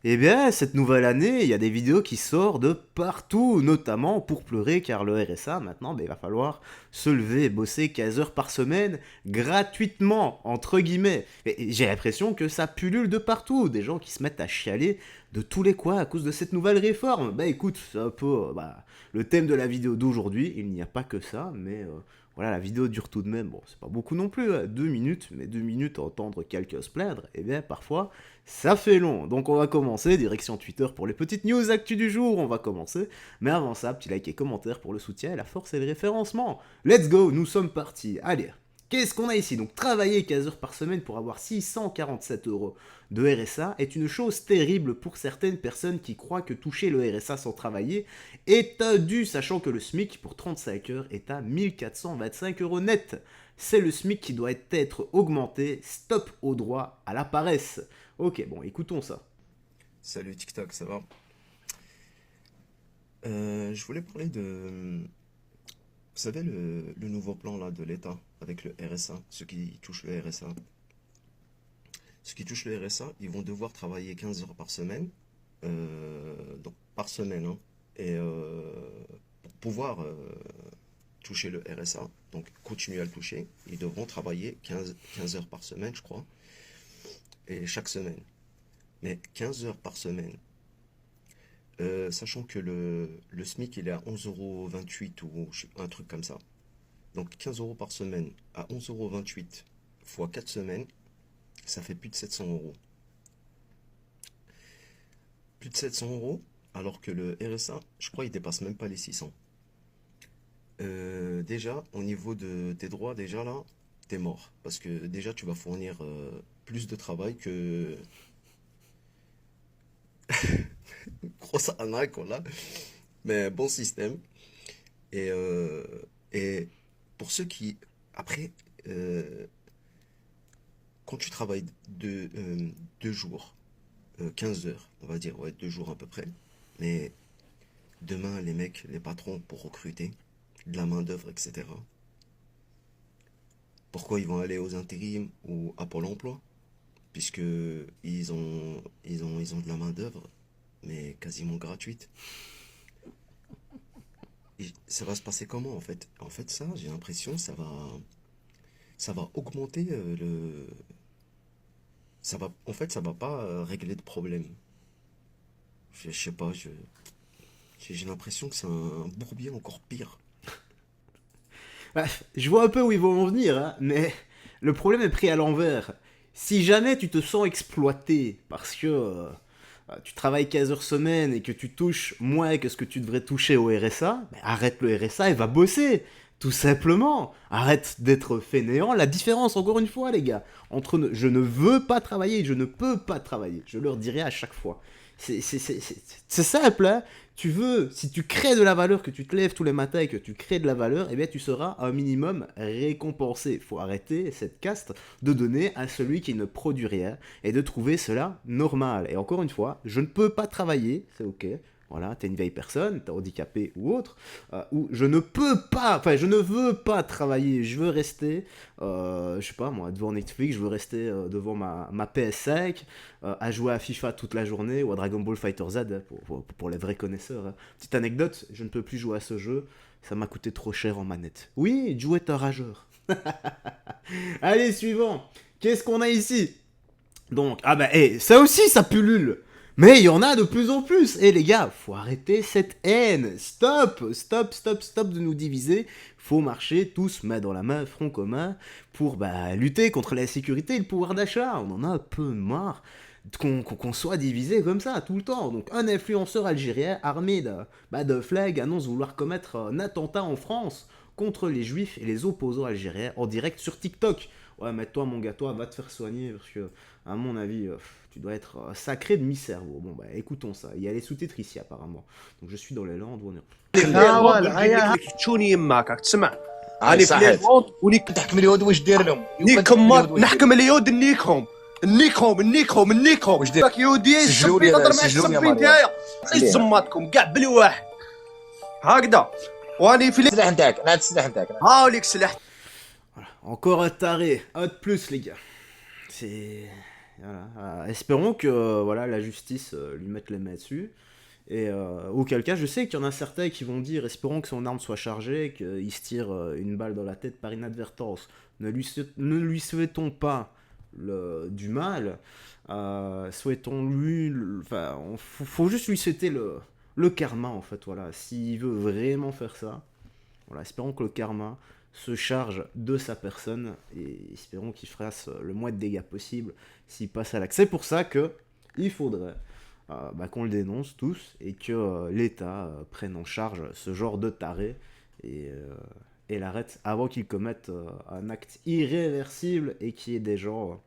Eh bien, cette nouvelle année, il y a des vidéos qui sortent de partout, notamment pour pleurer, car le RSA, maintenant, il va falloir se lever et bosser 15 heures par semaine, gratuitement, entre guillemets. Et j'ai l'impression que ça pullule de partout, des gens qui se mettent à chialer de tous les coins à cause de cette nouvelle réforme. Bah écoute, c'est un peu le thème de la vidéo d'aujourd'hui, il n'y a pas que ça, mais voilà, la vidéo dure tout de même, bon, c'est pas beaucoup non plus, 2 minutes, mais 2 minutes à entendre quelqu'un se plaindre, eh bien, parfois, ça fait long. Donc on va commencer, direction Twitter pour les petites news actu du jour, on va commencer. Mais avant ça, petit like et commentaire pour le soutien, la force et le référencement. Let's go, nous sommes partis. Allez, qu'est-ce qu'on a ici? Donc travailler 15 heures par semaine pour avoir 647 euros de RSA est une chose terrible pour certaines personnes qui croient que toucher le RSA sans travailler est un dû, sachant que le SMIC pour 35 heures est à 1425 euros net. C'est le SMIC qui doit être augmenté, stop au droit à la paresse. Ok, bon, écoutons ça. Salut TikTok, ça va? Je voulais parler de, vous savez, le nouveau plan là de l'État avec le RSA, ceux qui touchent le RSA. Ceux qui touchent le RSA, ils vont devoir travailler 15 heures par semaine, donc par semaine, hein, et pour pouvoir toucher le RSA, donc continuer à le toucher, ils devront travailler 15 heures par semaine, je crois, et chaque semaine. Mais 15 heures par semaine, sachant que le SMIC il est à 11,28 € ou un truc comme ça. Donc 15 euros par semaine à 11,28 € fois 4 semaines, ça fait plus de 700 euros. Plus de 700 euros, alors que le RSA, je crois, il dépasse même pas les 600. Déjà, au niveau de tes droits, déjà là, t'es mort. Parce que déjà, tu vas fournir plus de travail que... Grosse arnaque, là. Mais bon système. Et, euh, et pour ceux qui, après, euh, quand tu travailles 2 jours, 15 heures, on va dire, ouais, 2 jours à peu près, mais demain, les mecs, les patrons, pour recruter de la main-d'œuvre, etc., pourquoi ils vont aller aux intérims ou à Pôle emploi? Puisque ils ont de la main-d'œuvre, mais quasiment gratuite. Et ça va se passer comment en fait? En fait, ça, j'ai l'impression, ça va augmenter en fait, ça va pas régler de problème. Je sais pas, j'ai l'impression que c'est un bourbier encore pire. Bref, je vois un peu où ils vont en venir, hein, mais le problème est pris à l'envers. Si jamais tu te sens exploité parce que tu travailles 15 heures semaine et que tu touches moins que ce que tu devrais toucher au RSA, ben arrête le RSA et va bosser. Tout simplement. Arrête d'être fainéant. La différence, encore une fois, les gars, entre je ne veux pas travailler et je ne peux pas travailler. Je leur dirai à chaque fois. C'est simple, hein. Tu veux, si tu crées de la valeur, que tu te lèves tous les matins et que tu crées de la valeur, eh bien tu seras un minimum récompensé. Il faut arrêter cette caste de donner à celui qui ne produit rien et de trouver cela normal. Et encore une fois, je ne peux pas travailler, c'est ok. Voilà, t'es une vieille personne, t'es handicapé ou autre, ou je ne peux pas, enfin je ne veux pas travailler, je veux rester, je sais pas moi, devant Netflix, je veux rester devant ma PS5, à jouer à FIFA toute la journée ou à Dragon Ball Fighter Z pour les vrais connaisseurs, hein. Petite anecdote, je ne peux plus jouer à ce jeu, ça m'a coûté trop cher en manette. Oui, Joe est un rageur. Allez, suivant. Qu'est-ce qu'on a ici? Donc, ah bah, ça aussi, ça pullule. Mais il y en a de plus en plus. Et les gars, faut arrêter cette haine. Stop, stop, stop, stop de nous diviser. Faut marcher tous main dans la main, front commun, pour lutter contre l'insécurité et le pouvoir d'achat. On en a un peu marre qu'on soit divisé comme ça tout le temps. Donc un influenceur algérien armé de flag annonce vouloir commettre un attentat en France contre les juifs et les opposants algériens en direct sur TikTok. Ouais, mais toi, mon gars, toi, va te faire soigner parce que, à mon avis, tu dois être sacré de mi-cerveau. Bon, bah, écoutons ça. Il y a les sous-titres ici, apparemment. Donc, je suis dans les Landes où on est. حاول هيا تشوني يماك راك تسمع هاني راني في لي صحيت مونت ونيك تحكم اليهود واش دير لهم نيكهم نحكم اليهود نيكهم واش دير راك يهوديه سجلوني السبي تهضر مع سجلوني يا السبي مريم نتايا خليها زماتكم كاع بلي واحد هكذا واني في لي السلاح نتاعك انا هاد السلاح نتاعك هاوليك سلاح Encore un taré. Un de plus, les gars. C'est. Voilà. Espérons que voilà, la justice lui mette les mains dessus. Et auquel cas, je sais qu'il y en a certains qui vont dire espérons que son arme soit chargée, qu'il se tire une balle dans la tête par inadvertance. Ne lui souhaitons pas du mal. Souhaitons-lui. Enfin, faut juste lui souhaiter le karma, en fait. Voilà. S'il veut vraiment faire ça, voilà, espérons que le karma se charge de sa personne et espérons qu'il fasse le moins de dégâts possible s'il passe à l'acte. C'est pour ça que il faudrait qu'on le dénonce tous et que l'État prenne en charge ce genre de taré et l'arrête avant qu'il commette un acte irréversible et qu'il y ait des gens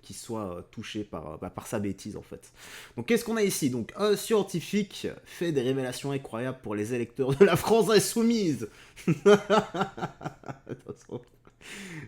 qui soient touchés par sa bêtise en fait. Donc qu'est-ce qu'on a ici? Donc un scientifique fait des révélations incroyables pour les électeurs de la France insoumise. Attention.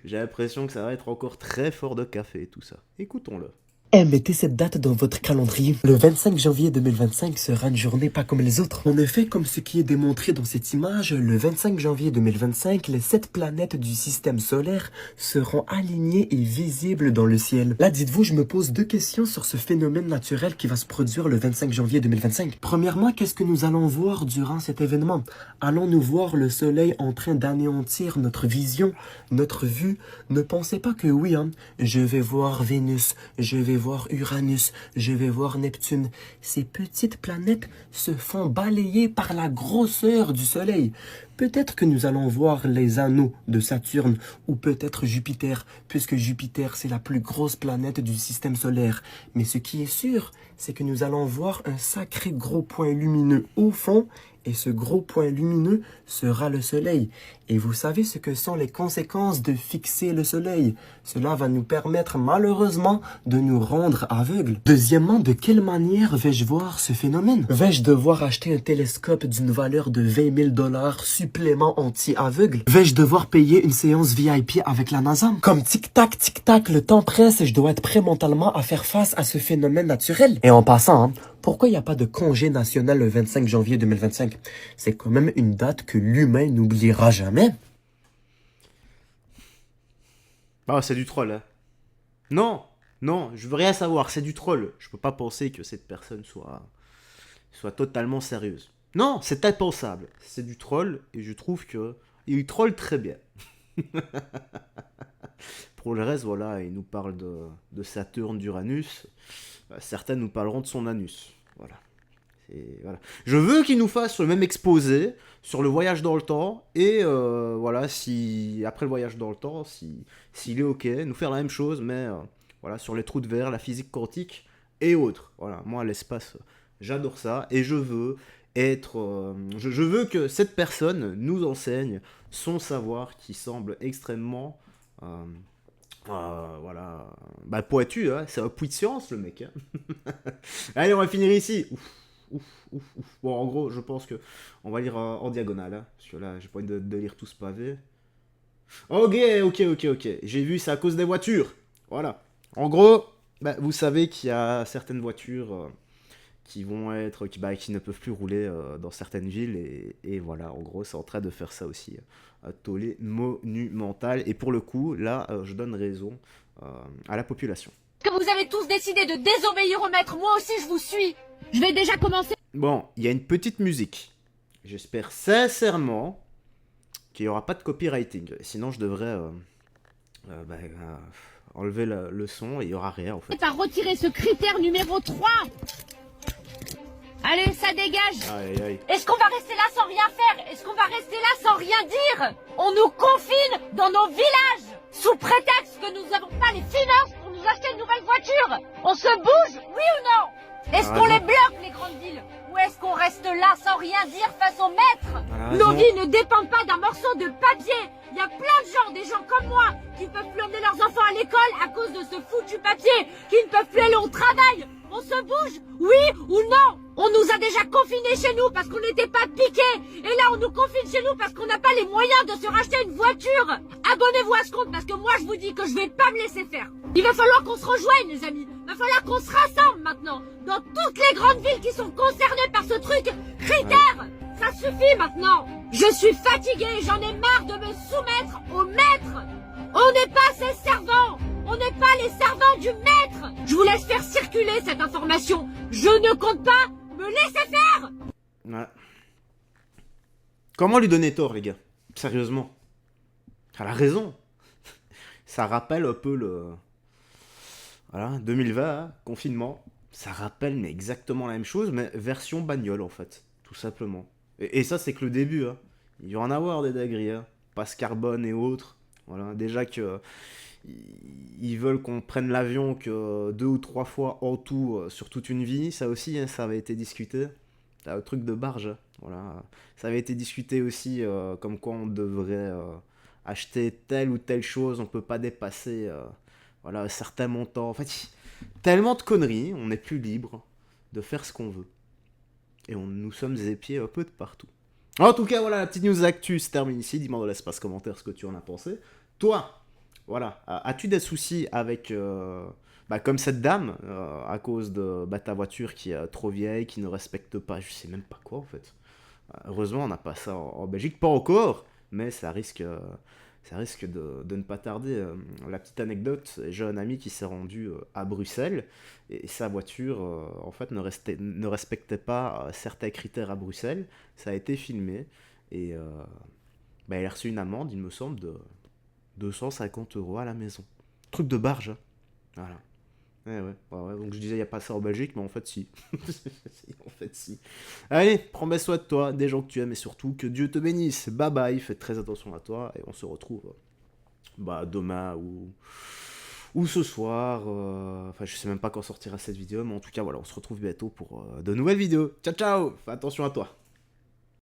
J'ai l'impression que ça va être encore très fort de café tout ça. Écoutons-le. Mettez cette date dans votre calendrier. Le 25 janvier 2025 sera une journée pas comme les autres. En effet, comme ce qui est démontré dans cette image, le 25 janvier 2025, les 7 planètes du système solaire seront alignées et visibles dans le ciel. Là, dites-vous, je me pose 2 questions sur ce phénomène naturel qui va se produire le 25 janvier 2025. Premièrement, qu'est-ce que nous allons voir durant cet événement? Allons-nous voir le soleil en train d'anéantir notre vision, notre vue? Ne pensez pas que oui, je vais voir Vénus, je vais voir Uranus, je vais voir Neptune. Ces petites planètes se font balayer par la grosseur du Soleil. Peut-être que nous allons voir les anneaux de Saturne ou peut-être Jupiter, puisque Jupiter c'est la plus grosse planète du système solaire. Mais ce qui est sûr, c'est que nous allons voir un sacré gros point lumineux au fond et ce gros point lumineux sera le soleil. Et vous savez ce que sont les conséquences de fixer le soleil? Cela va nous permettre malheureusement de nous rendre aveugles. Deuxièmement, de quelle manière vais-je voir ce phénomène? Vais-je devoir acheter un télescope d'une valeur de 20 000 $ supplément anti-aveugle? Vais-je devoir payer une séance VIP avec la NASA? Comme tic-tac, le temps presse et je dois être prêt mentalement à faire face à ce phénomène naturel. Et en passant, pourquoi il n'y a pas de congé national le 25 janvier 2025? C'est quand même une date que l'humain n'oubliera jamais. Ah, c'est du troll, hein. Non, je veux rien savoir, c'est du troll. Je peux pas penser que cette personne soit totalement sérieuse. Non, c'est impensable. C'est du troll et je trouve que il troll très bien. Pour le reste, voilà, il nous parle de Saturne, d'Uranus. Certains nous parleront de son anus. Voilà. Voilà. Je veux qu'il nous fasse le même exposé sur le voyage dans le temps. Et voilà, si après le voyage dans le temps, s'il est ok, nous faire la même chose, mais voilà, sur les trous de verre, la physique quantique et autres. Voilà, moi, l'espace, j'adore ça. Et je veux je veux que cette personne nous enseigne son savoir qui semble extrêmement... voilà, pointu, hein. C'est un puits de science le mec, hein. Allez, on va finir ici. Ouf. Bon, en gros, je pense que on va lire en diagonale, hein, parce que là, j'ai pas envie de lire tout ce pavé. Ok. J'ai vu, c'est à cause des voitures. Voilà. En gros, vous savez qu'il y a certaines voitures qui vont être, qui ne peuvent plus rouler dans certaines villes, et voilà, en gros, c'est en train de faire ça aussi. Un tollé monumental. Et pour le coup, là, je donne raison à la population. Que vous avez tous décidé de désobéir au maître, moi aussi je vous suis. Je vais déjà commencer. Bon, il y a une petite musique. J'espère sincèrement qu'il n'y aura pas de copywriting. Sinon, je devrais enlever le son et il n'y aura rien en fait. Par retirer ce critère numéro 3. Allez, ça dégage. Aïe. Est-ce qu'on va rester là sans rien faire? Est-ce qu'on va rester là sans rien dire? On nous confine dans nos villages sous prétexte que nous n'avons pas les finances pour nous acheter une nouvelle voiture. On se bouge, oui ou non? Est-ce qu'on les bloque, les grandes villes? Ou est-ce qu'on reste là sans rien dire face au maître? Nos vies ne dépendent pas d'un morceau de papier. Il y a plein de gens, des gens comme moi, qui peuvent plus emmener leurs enfants à l'école à cause de ce foutu papier, qui ne peuvent plus aller au travail. On se bouge, oui ou non? On nous a déjà confinés chez nous parce qu'on n'était pas piqués. Et là, on nous confine chez nous parce qu'on n'a pas les moyens de se racheter une voiture. Abonnez-vous à ce compte parce que moi, je vous dis que je vais pas me laisser faire. Il va falloir qu'on se rejoigne, les amis. Il va falloir qu'on se rassemble maintenant. Dans toutes les grandes villes qui sont concernées par ce truc critère. Ça suffit maintenant. Je suis fatiguée, j'en ai marre de me soumettre au maître. On n'est pas ses servants. On n'est pas les servants du maître. Je vous laisse faire circuler cette information. Je ne compte pas me laisser faire. Ouais. Comment lui donner tort, les gars? Sérieusement. Elle a raison. Ça rappelle un peu le... Voilà, 2020, hein, confinement. Ça rappelle mais exactement la même chose, mais version bagnole, en fait. Tout simplement. Et ça, c'est que le début, hein. Il va y en avoir des dingueries, hein. Passe carbone et autres. Voilà, déjà que... Ils veulent qu'on prenne l'avion que 2 ou 3 fois en tout sur toute une vie. Ça aussi, hein, ça avait été discuté. C'est un truc de barge. Hein. Voilà. Ça avait été discuté aussi comme quoi on devrait acheter telle ou telle chose. On peut pas dépasser voilà, un certain montant. En fait, tellement de conneries. On n'est plus libre de faire ce qu'on veut. Et nous sommes épiés un peu de partout. En tout cas, voilà, la petite news actu se termine ici. Dis-moi dans l'espace commentaire ce que tu en as pensé. Toi, voilà, as-tu des soucis avec, comme cette dame, à cause de ta voiture qui est trop vieille, qui ne respecte pas, je sais même pas quoi en fait. Heureusement, on n'a pas ça en Belgique, pas encore, mais ça risque de ne pas tarder. La petite anecdote, j'ai un ami qui s'est rendu à Bruxelles, et sa voiture, en fait, ne respectait pas certains critères à Bruxelles. Ça a été filmé, et il a reçu une amende, il me semble, de 250 € à la maison. Truc de barge. Hein. Voilà. Ouais. Donc je disais, il n'y a pas ça en Belgique, mais en fait, si. En fait, si. Allez, prends bien soin de toi, des gens que tu aimes, et surtout que Dieu te bénisse. Bye bye, fais très attention à toi, et on se retrouve demain ou ce soir. Enfin, je sais même pas quand sortira cette vidéo, mais en tout cas, voilà, on se retrouve bientôt pour de nouvelles vidéos. Ciao, ciao. Fais attention à toi.